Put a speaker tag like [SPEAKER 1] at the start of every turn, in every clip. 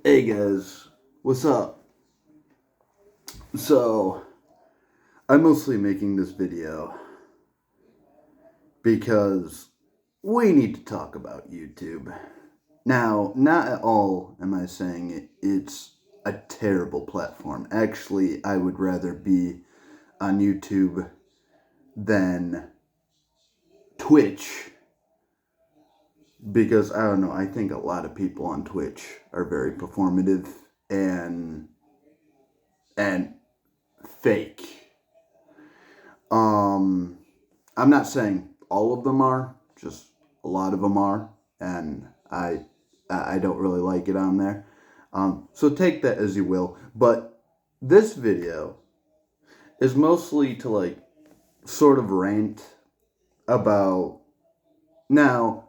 [SPEAKER 1] Hey guys, what's up? So, I'm mostly making this video because we need to talk about YouTube. Now, not at all am I saying it's a terrible platform. Actually, I would rather be on YouTube than Twitch because I don't know, I think a lot of people on Twitch are very performative and and fake. Um, I'm not saying all of them are, just a lot of them are, and I don't really like it on there. So take that as you will. But this video is mostly to like sort of rant about. Now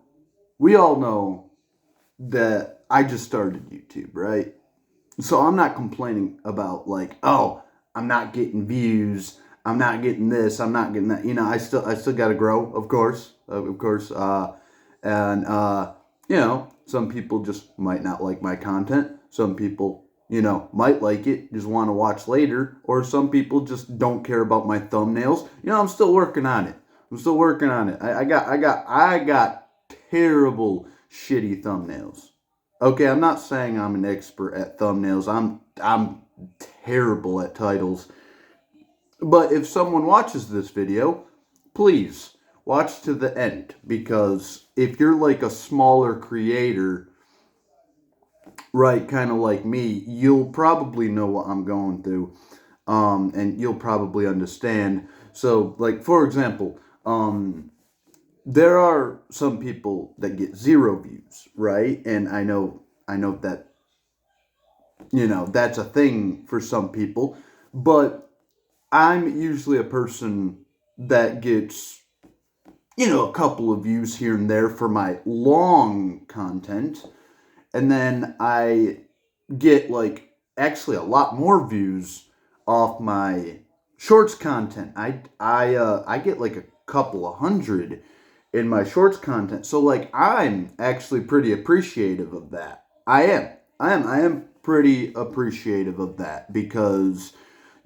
[SPEAKER 1] we all know that I just started YouTube, right? So I'm not complaining about like, oh, I'm not getting views, I'm not getting this, I'm not getting that. I still got to grow, of course. And some people just might not like my content. Some people, might like it, just want to watch later, or some people just don't care about my thumbnails. I'm still working on it. I got terrible, shitty thumbnails. Okay, I'm not saying I'm an expert at thumbnails. I'm terrible at titles. But if someone watches this video, please watch to the end, because if you're like a smaller creator, right, kind of like me, you'll probably know what I'm going through, and you'll probably understand. So, like for example, there are some people that get zero views, right? And I know that that's a thing for some people, but I'm usually a person that gets a couple of views here and there for my long content, and then I get like actually a lot more views off my shorts content. I get like a couple of hundred in my shorts content. So like I'm actually pretty appreciative of that. I am pretty appreciative of that because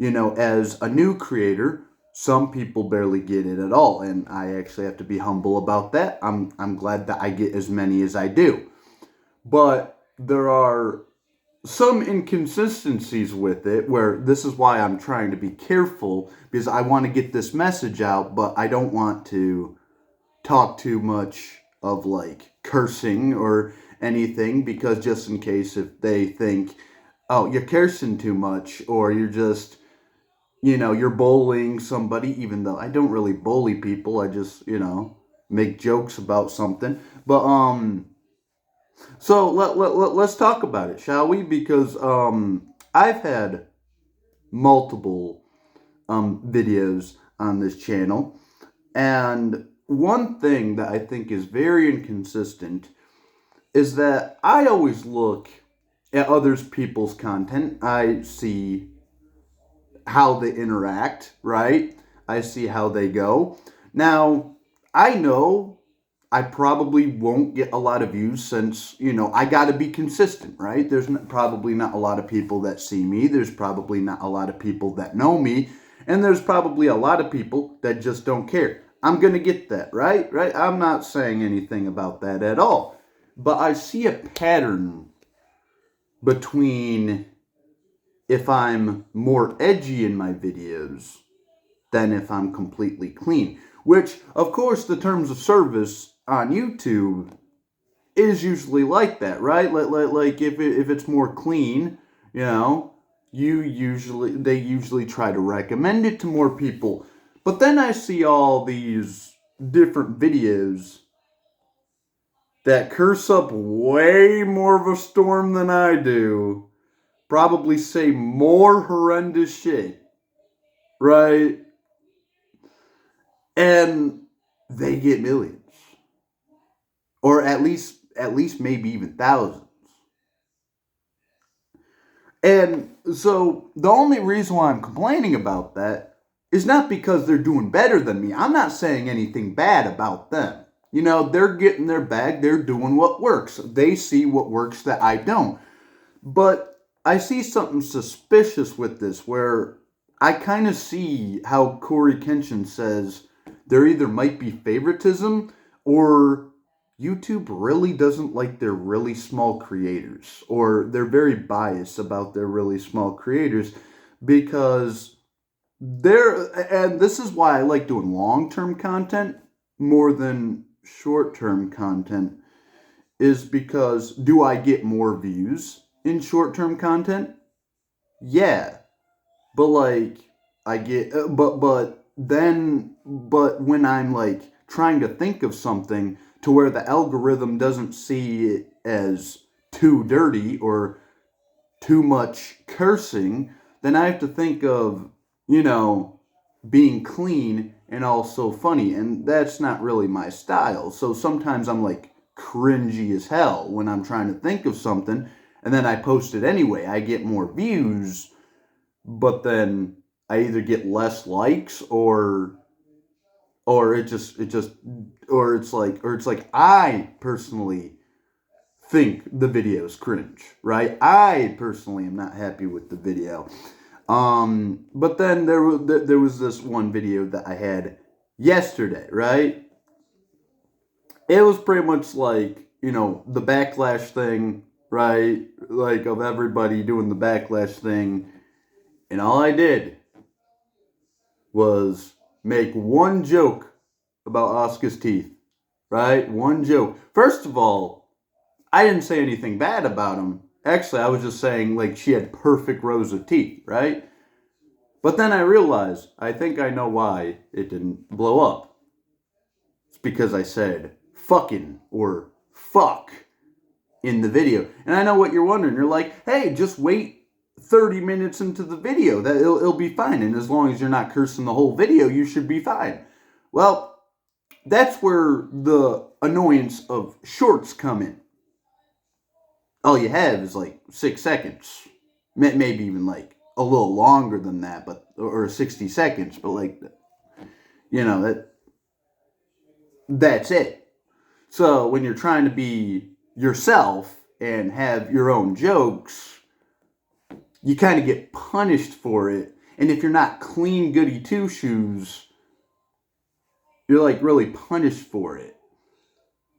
[SPEAKER 1] as a new creator, some people barely get it at all, and I actually have to be humble about that. I'm glad that I get as many as I do. But there are some inconsistencies with it where this is why I'm trying to be careful, because I want to get this message out, but I don't want to talk too much of like cursing or anything, because just in case if they think, oh, you're cursing too much, or you're just you're bullying somebody, even though I don't really bully people. I just make jokes about something. But so let's talk about it, shall we? Because I've had multiple videos on this channel, and one thing that I think is very inconsistent is that I always look at others people's content. I see how they interact, right? I see how they go. Now, I know I probably won't get a lot of views since, I got to be consistent, right? There's probably not a lot of people that see me. There's probably not a lot of people that know me. And there's probably a lot of people that just don't care. I'm going to get that, right? Right? I'm not saying anything about that at all. But I see a pattern between if I'm more edgy in my videos than if I'm completely clean. Which, of course, the terms of service on YouTube is usually like that, right? Like if it's more clean, they usually try to recommend it to more people. But then I see all these different videos that curse up way more of a storm than I do, probably say more horrendous shit, right? And they get millions, or at least maybe even thousands. And so the only reason why I'm complaining about that is not because they're doing better than me. I'm not saying anything bad about them. They're getting their bag, they're doing what works. They see what works that I don't. But I see something suspicious with this where I kind of see how Corey Kenshin says there either might be favoritism or YouTube really doesn't like their really small creators, or they're very biased about their really small creators because and this is why I like doing long term content more than short term content, is because do I get more views in short term content? Yeah, but like I get but when I'm like trying to think of something to where the algorithm doesn't see it as too dirty or too much cursing, then I have to think of, you know, being clean and also funny, and that's not really my style. So sometimes I'm like cringy as hell when I'm trying to think of something, and then I post it anyway. I get more views, but then I either get less likes or it just or it's like I personally think the video's cringe, right? I personally am not happy with the video. But then there was this one video that I had yesterday, right? It was pretty much like, you know, the backlash thing, right? Like of everybody doing the backlash thing, and all I did was make one joke about Asuka's teeth, right? One joke. First of all, I didn't say anything bad about him. Actually, I was just saying like she had perfect rows of teeth, right? But then I realized, I think I know why it didn't blow up. It's because I said fucking or fuck in the video. And I know what you're wondering. You're like, hey, just wait 30 minutes into the video. That it'll be fine. And as long as you're not cursing the whole video, you should be fine. Well, that's where the annoyance of shorts come in. All you have is like 6 seconds. Maybe even like a little longer than that, but or 60 seconds, but like, you know, that's it. So when you're trying to be yourself and have your own jokes, you kind of get punished for it. And if you're not clean goody two shoes, you're like really punished for it.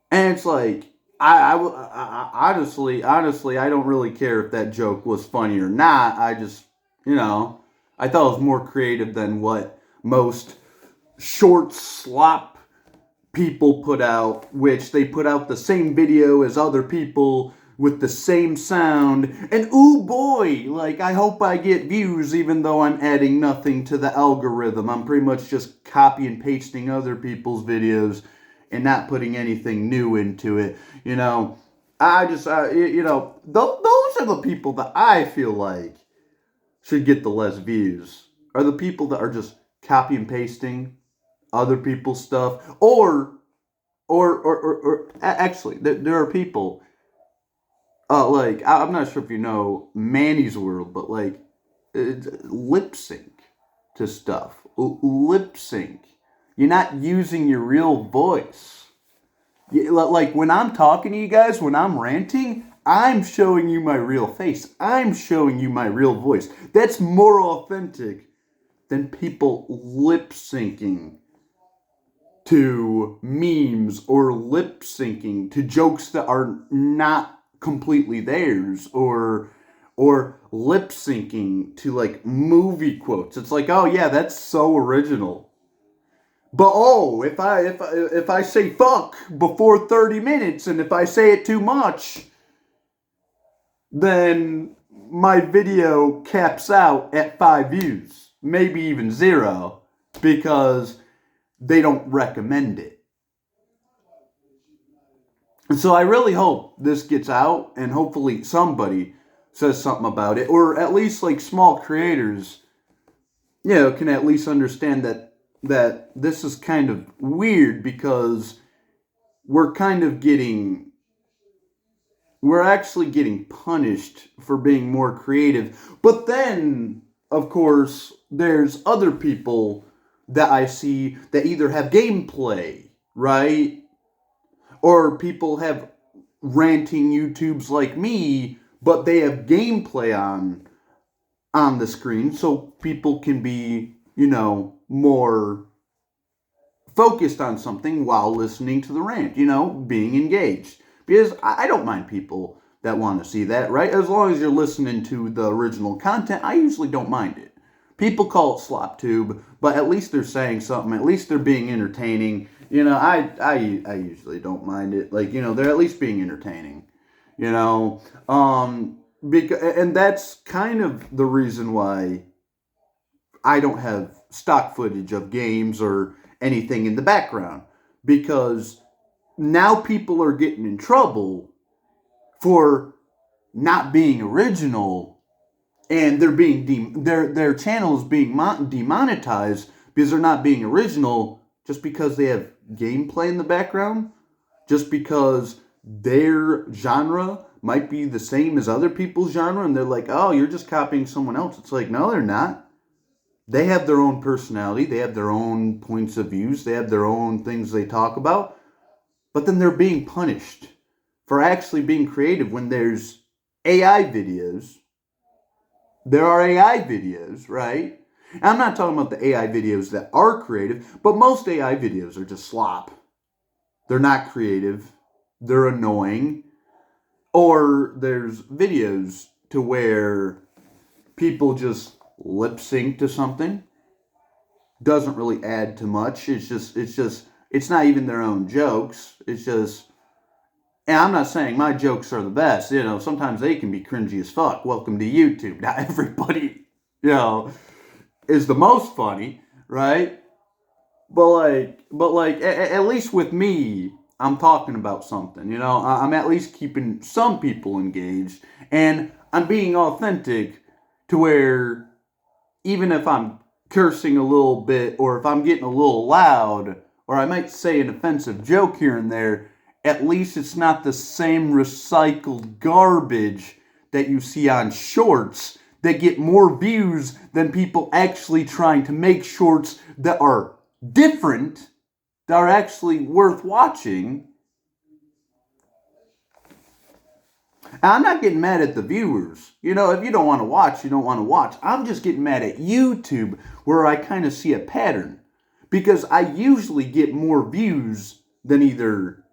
[SPEAKER 1] And it's like, I honestly, I don't really care if that joke was funny or not. I just, you know, I thought it was more creative than what most short slop people put out, which they put out the same video as other people with the same sound. And ooh boy, like I hope I get views even though I'm adding nothing to the algorithm. I'm pretty much just copy and pasting other people's videos and not putting anything new into it. You know, you know, those are the people that I feel like should get the less views. Are the people that are just copy and pasting other people's stuff, or actually, there are people. Like I'm not sure if you know Manny's World, but like lip sync to stuff. Lip sync. You're not using your real voice. Like when I'm talking to you guys, when I'm ranting, I'm showing you my real face. I'm showing you my real voice. That's more authentic than people lip syncing to memes or lip syncing to jokes that are not completely theirs, or lip syncing to like movie quotes. It's like, oh yeah, that's so original. But oh, if I say fuck before 30 minutes and if I say it too much, then my video caps out at 5 views, maybe even 0, because they don't recommend it. And so I really hope this gets out and hopefully somebody says something about it, or at least like small creators, you know, can at least understand that this is kind of weird because we're kind of getting we're actually getting punished for being more creative. But then, of course, there's other people that I see that either have gameplay, right? Or people have ranting YouTubes like me, but they have gameplay on the screen so people can be, more focused on something while listening to the rant, being engaged. Because I don't mind people that want to see that, right? As long as you're listening to the original content, I usually don't mind it. People call it slop tube, but at least they're saying something. At least they're being entertaining. I usually don't mind it. Like, they're at least being entertaining. You know, and that's kind of the reason why I don't have stock footage of games or anything in the background, because now people are getting in trouble for not being original, and they're being their channel is being demonetized because they're not being original, just because they have gameplay in the background, just because their genre might be the same as other people's genre, and they're like, oh, you're just copying someone else. It's like, no, they're not. They have their own personality, they have their own points of views, they have their own things they talk about, but then they're being punished for actually being creative when there's AI videos. There are AI videos, right? And I'm not talking about the AI videos that are creative, but most AI videos are just slop. They're not creative. They're annoying. Or there's videos to where people just lip sync to something. Doesn't really add to much. It's not even their own jokes. It's just, and I'm not saying my jokes are the best. Sometimes they can be cringy as fuck. Welcome to YouTube. Not everybody, is the most funny, right? But at least with me, I'm talking about something. I'm at least keeping some people engaged, and I'm being authentic to where even if I'm cursing a little bit, or if I'm getting a little loud, or I might say an offensive joke here and there, at least it's not the same recycled garbage that you see on shorts that get more views than people actually trying to make shorts that are different, that are actually worth watching. I'm not getting mad at the viewers. If you don't want to watch, you don't want to watch. I'm just getting mad at YouTube, where I kind of see a pattern. Because I usually get more views than either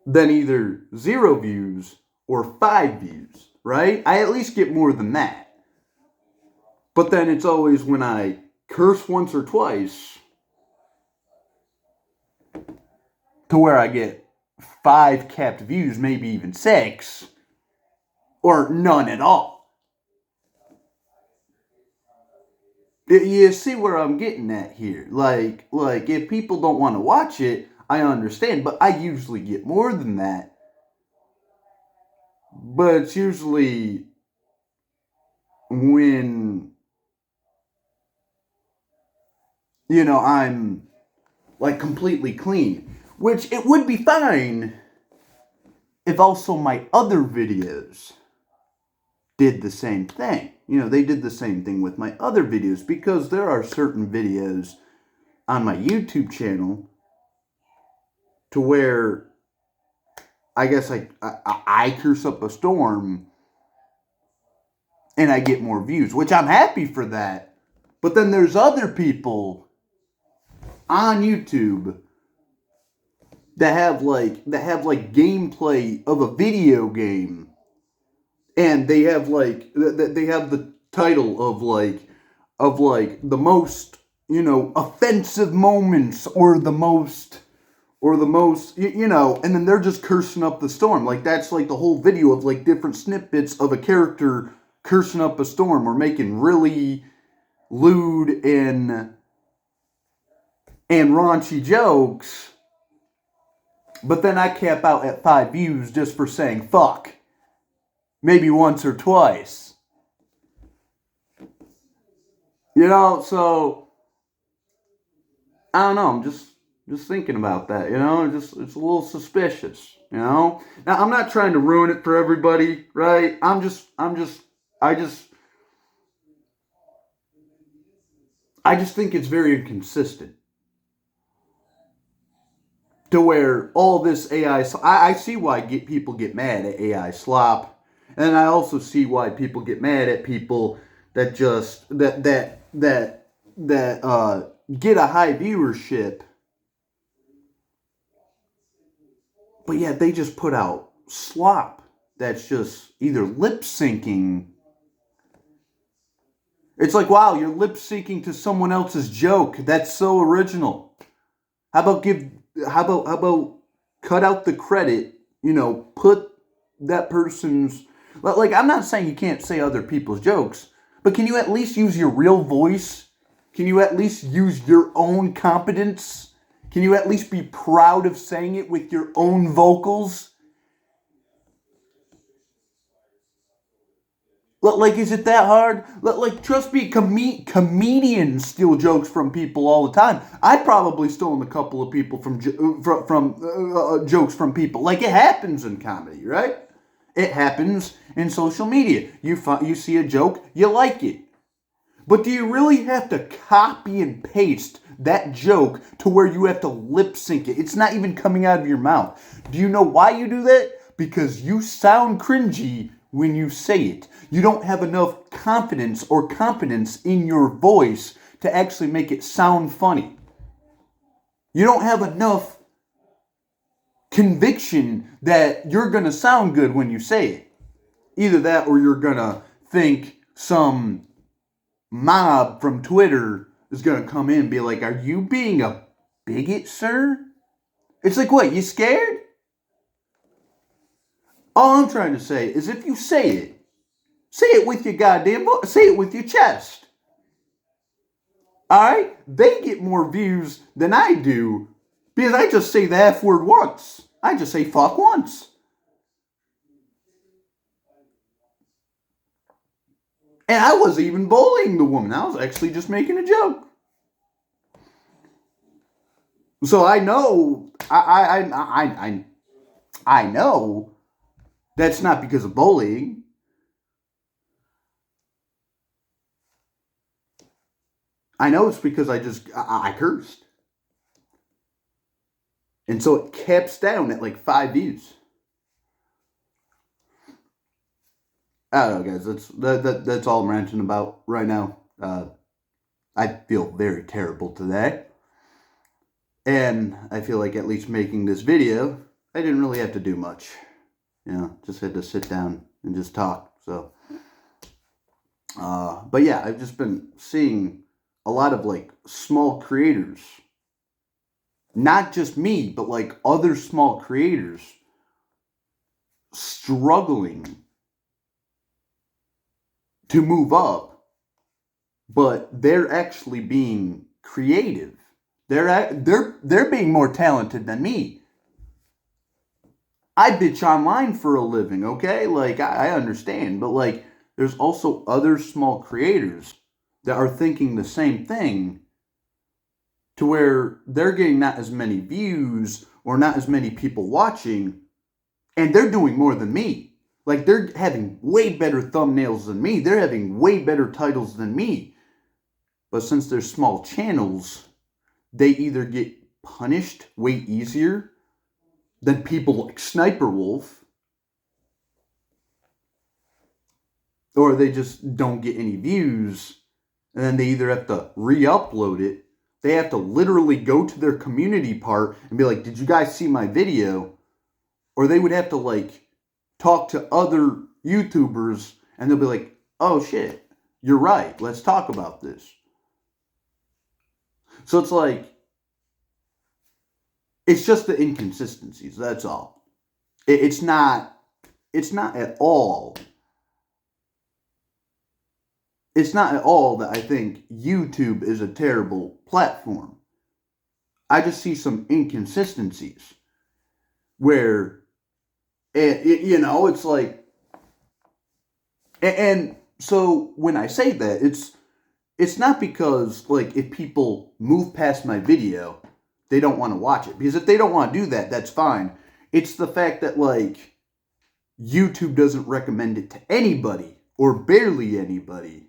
[SPEAKER 1] 0 views or 5 views, right? I at least get more than that. But then it's always when I curse once or twice to where I get 5 capped views, maybe even 6, or none at all. You see where I'm getting at here? Like if people don't want to watch it, I understand, but I usually get more than that. But it's usually when I'm like completely clean, which it would be fine if also my other videos did the same thing. They did the same thing with my other videos, because there are certain videos on my YouTube channel to where I guess I curse up a storm and I get more views, which I'm happy for that. But then there's other people on YouTube that have gameplay of a video game, and they have the title of the most offensive moments, or the most and then they're just cursing up the storm. Like, that's like the whole video of like different snippets of a character cursing up a storm, or making really lewd and raunchy jokes. But then I cap out at 5 views just for saying fuck. Maybe once or twice. So I don't know, I'm just thinking about that, it's a little suspicious, Now, I'm not trying to ruin it for everybody, right? I just think it's very inconsistent. To where all this AI, I see why people get mad at AI slop, And I also see why people get mad at people that just that get a high viewership, but yet they just put out slop that's just either lip syncing. It's like, wow, you're lip syncing to someone else's joke. That's so original. How about cut out the credit, put that person's, like, I'm not saying you can't say other people's jokes, but can you at least use your real voice? Can you at least use your own competence? Can you at least be proud of saying it with your own vocals? Like, is it that hard? Like, trust me, comedians steal jokes from people all the time. I've probably stolen a couple of people from jokes from people. Like, it happens in comedy, right? It happens in social media. You see a joke, you like it. But do you really have to copy and paste that joke to where you have to lip sync it? It's not even coming out of your mouth. Do you know why you do that? Because you sound cringy when you say it. You don't have enough confidence or competence in your voice to actually make it sound funny. You don't have enough conviction that you're going to sound good when you say it. Either that or you're going to think some mob from Twitter is going to come in and be like, are you being a bigot, sir? It's like, what, you scared? All I'm trying to say is if you say it with your goddamn voice. Say it with your chest. Alright? They get more views than I do because I just say the F word once. I just say fuck once. And I wasn't even bullying the woman. I was actually just making a joke. So I know, I know that's not because of bullying. I know it's because I cursed. And so it caps down at like 5 views. I don't know, guys. That's all I'm ranting about right now. I feel very terrible today. And I feel like at least making this video, I didn't really have to do much. Just had to sit down and just talk. So, but yeah, I've just been seeing a lot of like small creators, not just me, but like other small creators struggling to move up, but they're actually being creative. They're being more talented than me. I bitch online for a living, okay? Like, I understand, but like, there's also other small creators that are thinking the same thing to where they're getting not as many views or not as many people watching, and they're doing more than me. Like, they're having way better thumbnails than me. They're having way better titles than me. But since they're small channels, they either get punished way easier than people like Sniper Wolf, or they just don't get any views, and then they either have to re-upload it. They have to literally go to their community part and be like, did you guys see my video? Or they would have to like talk to other YouTubers and they'll be like, oh shit, you're right, let's talk about this. So it's like, it's just the inconsistencies, that's all. It's not at all. It's not at all that I think YouTube is a terrible platform. I just see some inconsistencies where, it's like, and so when I say that, it's not because, like, if people move past my video, they don't want to watch it. Because if they don't want to do that, that's fine. It's the fact that, like, YouTube doesn't recommend it to anybody, or barely anybody.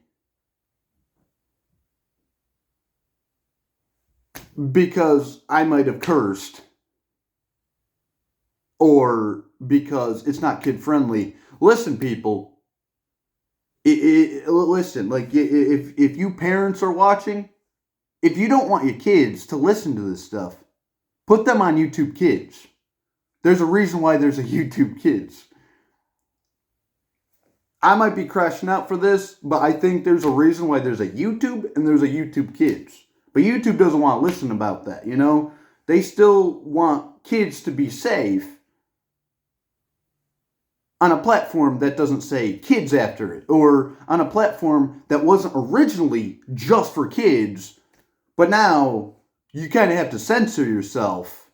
[SPEAKER 1] Because I might have cursed, or because it's not kid friendly, Listen, people. Listen, like if you parents are watching, if you don't want your kids to listen to this stuff, put them on YouTube Kids. There's a reason why there's a YouTube Kids. I might be crashing out for this, but I think there's a reason why there's a YouTube and there's a YouTube Kids. But YouTube doesn't want to listen about that, you know? They still want kids to be safe on a platform that doesn't say kids after it, or on a platform that wasn't originally just for kids, but now you kind of have to censor yourself.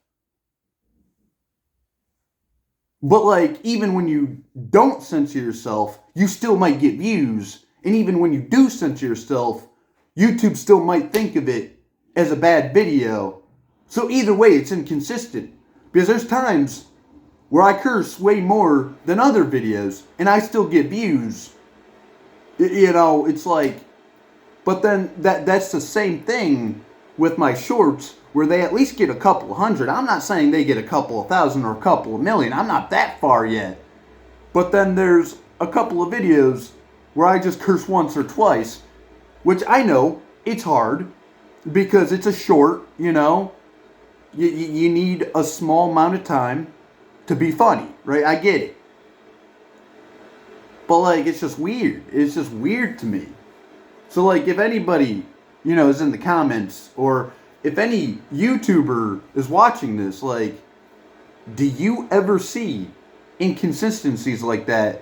[SPEAKER 1] But like, even when you don't censor yourself, you still might get views. And even when you do censor yourself, YouTube still might think of it as a bad video. So either way, it's inconsistent. Because there's times where I curse way more than other videos, and I still get views. You know, it's like, but then that's the same thing with my shorts, where they at least get a couple hundred. I'm not saying they get a couple of thousand or a couple of million. I'm not that far yet. But then there's a couple of videos where I just curse once or twice, which I know it's hard because it's a short, you know. You need a small amount of time to be funny, right? I get it. But like, it's just weird. It's just weird to me. So like, if anybody, you know, is in the comments, or if any YouTuber is watching this, like, do you ever see inconsistencies like that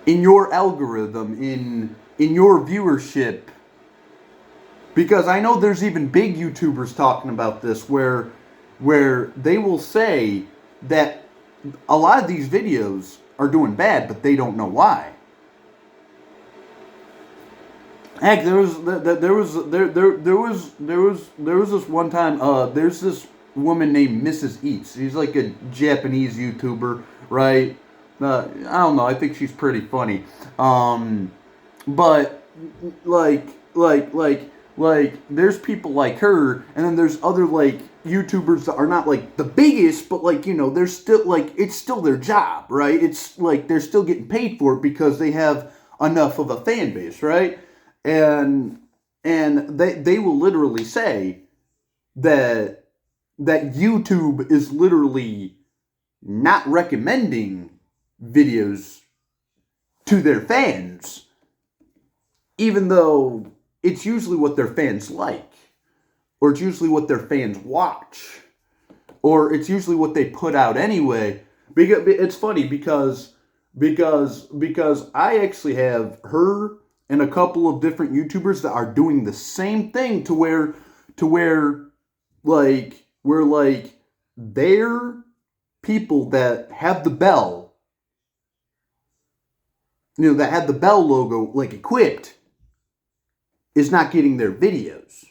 [SPEAKER 1] in your algorithm, in your viewership? Because I know there's even big YouTubers talking about this, where they will say that a lot of these videos are doing bad, but they don't know why. Heck, there was this one time. There's this woman named Mrs. Eats. She's like a Japanese YouTuber, right? I don't know. I think she's pretty funny. But like there's people like her, and then there's other like YouTubers that are not like the biggest, but like, you know, they're still like, it's still their job, right? It's like they're still getting paid for it because they have enough of a fan base, right? And they will literally say that YouTube is literally not recommending videos to their fans, even though it's usually what their fans like, or it's usually what their fans watch, or it's usually what they put out anyway. Because it's funny because I actually have her and a couple of different YouTubers that are doing the same thing, to where like, they're people that have the bell, you know, that have the bell logo like equipped, is not getting their videos.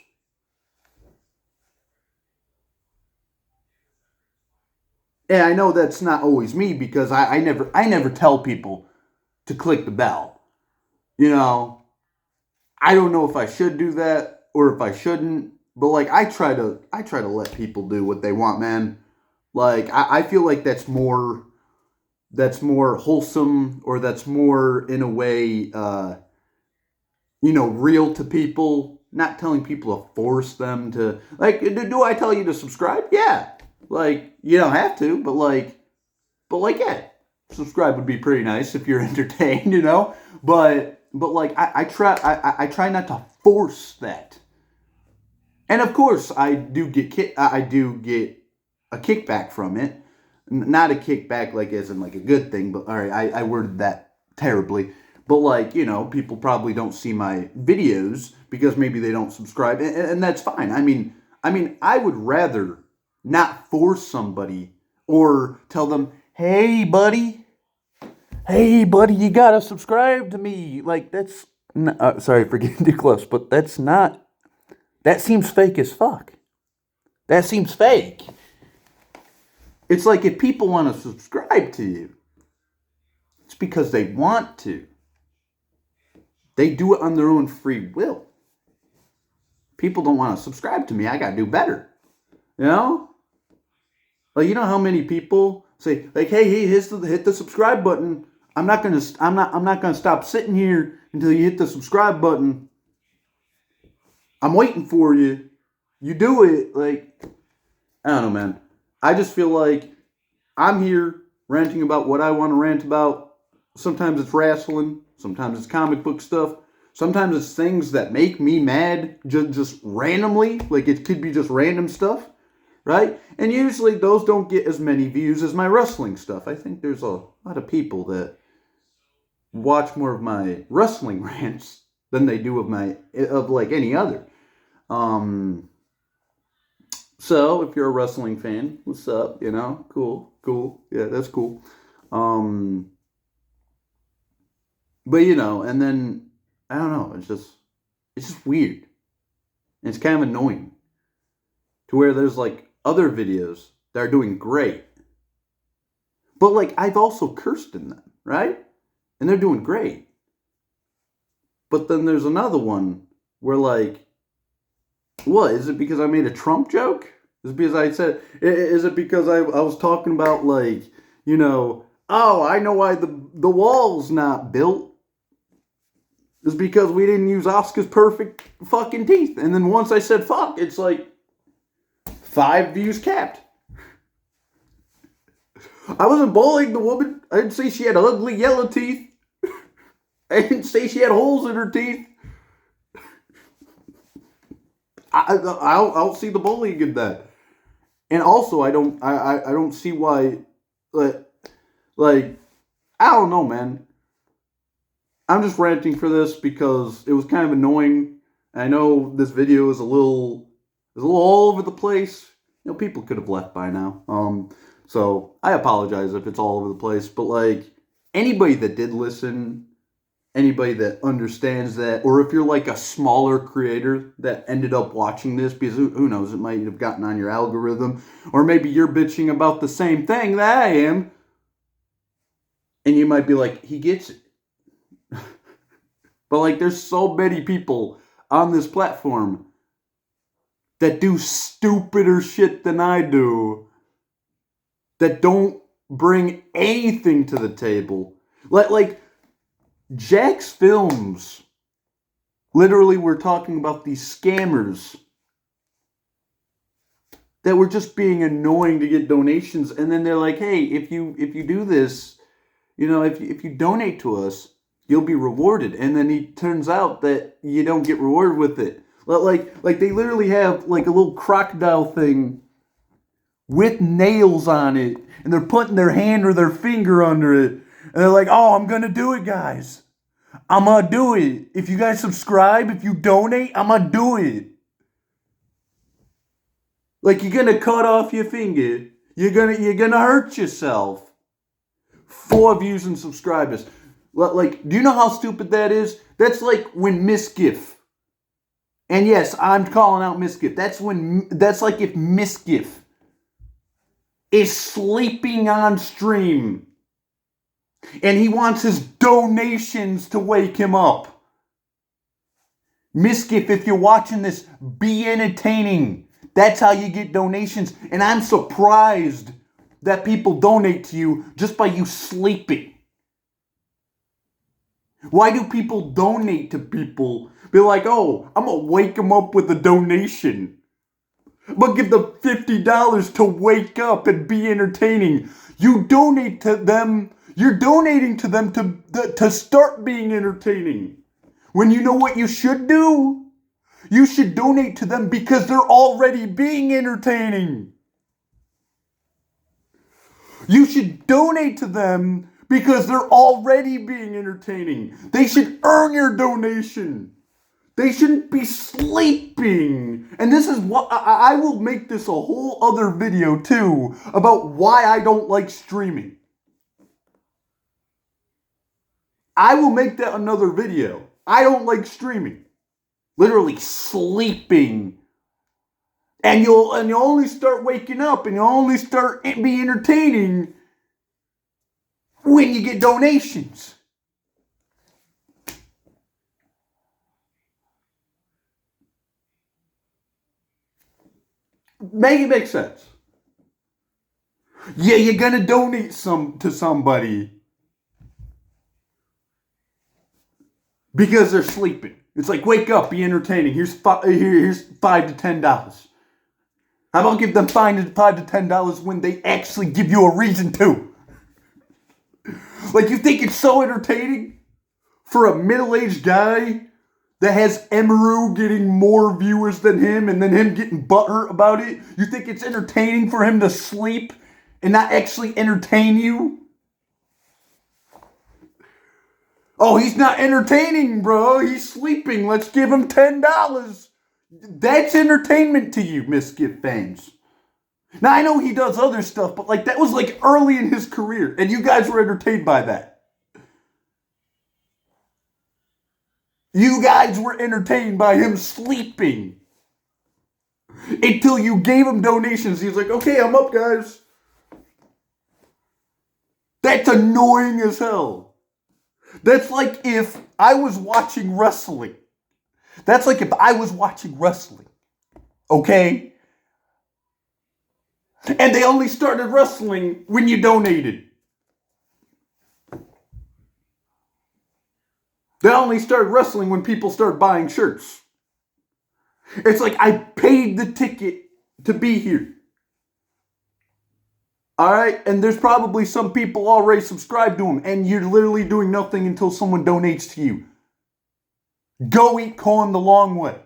[SPEAKER 1] And I know that's not always me, because I never tell people to click the bell. You know, I don't know if I should do that or if I shouldn't, but like, I try to let people do what they want, man. Like, I feel like that's more wholesome, or that's more, in a way, you know, real to people. Not telling people to force them to, like, do I tell you to subscribe? Yeah. Like, you don't have to, but yeah, subscribe would be pretty nice if you're entertained, you know. But like, I try not to force that. And of course, I do get a kickback from it. Not a kickback like as in like a good thing, but all right, I worded that terribly. But like, you know, people probably don't see my videos because maybe they don't subscribe, and that's fine. I mean, I would rather not force somebody or tell them, hey buddy, you gotta subscribe to me. Like, that's sorry for getting too close, but that seems fake as fuck. That seems fake. It's like, if people want to subscribe to you, it's because they want to. They do it on their own free will. People don't want to subscribe to me. I gotta do better. You know? Like, you know how many people say like, hey, hit the subscribe button. I'm not gonna stop sitting here until you hit the subscribe button. I'm waiting for you. You do it. Like, I don't know, man. I just feel like I'm here ranting about what I want to rant about. Sometimes it's wrestling. Sometimes it's comic book stuff. Sometimes it's things that make me mad just randomly. Like, it could be just random stuff, right? And usually those don't get as many views as my wrestling stuff. I think there's a lot of people that watch more of my wrestling rants than they do of like any other. So if you're a wrestling fan, what's up? You know, cool. Yeah, that's cool. But you know, and then I don't know. It's just weird. And it's kind of annoying to where there's like other videos that are doing great, but like I've also cursed in them, right? And they're doing great. But then there's another one where like, what is it because I made a Trump joke? Is it because I said? Is it because I was talking about like, you know, oh, I know why the wall's not built. It's because we didn't use Oscar's perfect fucking teeth. And then once I said fuck, it's like 5 views capped. I wasn't bullying the woman. I didn't say she had ugly yellow teeth. I didn't say she had holes in her teeth. I'll see the bullying in that. And also, I don't see why, like, I don't know, man. I'm just ranting for this because it was kind of annoying. I know this video is a little all over the place. You know, people could have left by now. So I apologize if it's all over the place. But like anybody that did listen, anybody that understands that, or if you're like a smaller creator that ended up watching this, because who knows, it might have gotten on your algorithm, or maybe you're bitching about the same thing that I am, and you might be like, he gets it. But like, there's so many people on this platform that do stupider shit than I do, that don't bring anything to the table. Like Jack's Films, literally we're talking about these scammers that were just being annoying to get donations, and then they're like, hey, if you do this, you know, if you donate to us, you'll be rewarded. And then it turns out that you don't get rewarded with it. Like they literally have like a little crocodile thing with nails on it, and they're putting their hand or their finger under it, and they're like, oh, I'm gonna do it, guys. I'm gonna do it. If you guys subscribe, if you donate, I'm gonna do it. Like, you're gonna cut off your finger. You're gonna hurt yourself. 4 views and subscribers. Like, do you know how stupid that is? That's like when Miss Giff. And yes, I'm calling out Miss Giff. That's like if Miss Giff is sleeping on stream and he wants his donations to wake him up. Miss Giff, if you're watching this, be entertaining. That's how you get donations. And I'm surprised that people donate to you just by you sleeping. Why do people donate to people? Be like, oh, I'm going to wake them up with a donation. I'm going to give them $50 to wake up and be entertaining. You donate to them. You're donating to them to start being entertaining. When you know what you should do? You should donate to them because they're already being entertaining. You should donate to them because they're already being entertaining. They should earn your donation. They shouldn't be sleeping. And this is what I will make this a whole other video too about why I don't like streaming. I will make that another video. I don't like streaming. Literally sleeping. And you'll only start waking up and you'll only start be entertaining when you get donations. Make it make sense. Yeah, you're gonna donate some to somebody because they're sleeping. It's like, wake up, be entertaining. Here's $5 to $10. How about give them $5 to $10 when they actually give you a reason to? Like, you think it's so entertaining for a middle-aged guy that has Emaru getting more viewers than him and then him getting butthurt about it? You think it's entertaining for him to sleep and not actually entertain you? Oh, he's not entertaining, bro. He's sleeping. Let's give him $10. That's entertainment to you, Misskip fans. Now, I know he does other stuff, but like that was like early in his career, and you guys were entertained by that. You guys were entertained by him sleeping. Until you gave him donations. He's like, okay, I'm up, guys. That's annoying as hell. That's like if I was watching wrestling. That's like if I was watching wrestling. Okay? And they only started wrestling when you donated. They only started wrestling when people started buying shirts. It's like I paid the ticket to be here. Alright? And there's probably some people already subscribed to him, and you're literally doing nothing until someone donates to you. Go eat corn the long way.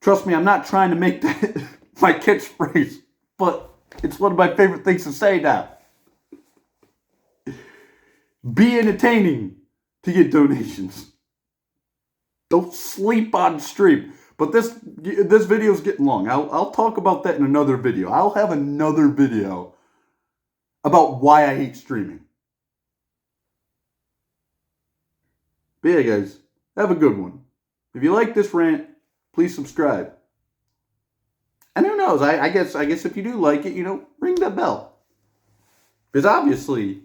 [SPEAKER 1] Trust me, I'm not trying to make that my catchphrase, but it's one of my favorite things to say now. Be entertaining to get donations. Don't sleep on stream. But this video is getting long. I'll talk about that in another video. I'll have another video about why I hate streaming. But yeah, guys, have a good one. If you like this rant, please subscribe. And who knows? I guess if you do like it, ring that bell. Because obviously,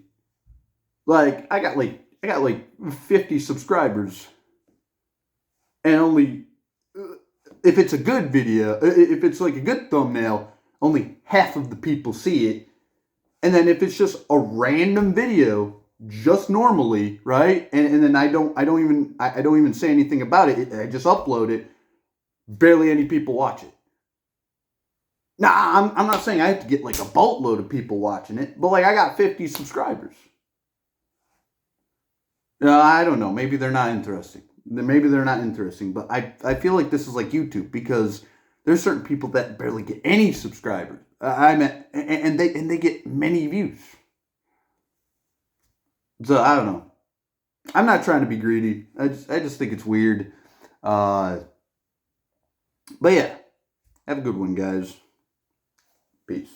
[SPEAKER 1] like I got like 50 subscribers, and only if it's a good video, if it's like a good thumbnail, only half of the people see it. And then if it's just a random video, just normally, right? And then I don't even say anything about it. I just upload it. Barely any people watch it. Now, I'm not saying I have to get like a boatload of people watching it, but like I got 50 subscribers. I don't know. Maybe they're not interesting. But I feel like this is like YouTube, because there's certain people that barely get any subscribers. And they get many views. So I don't know. I'm not trying to be greedy. I just think it's weird. But yeah, have a good one, guys. Peace.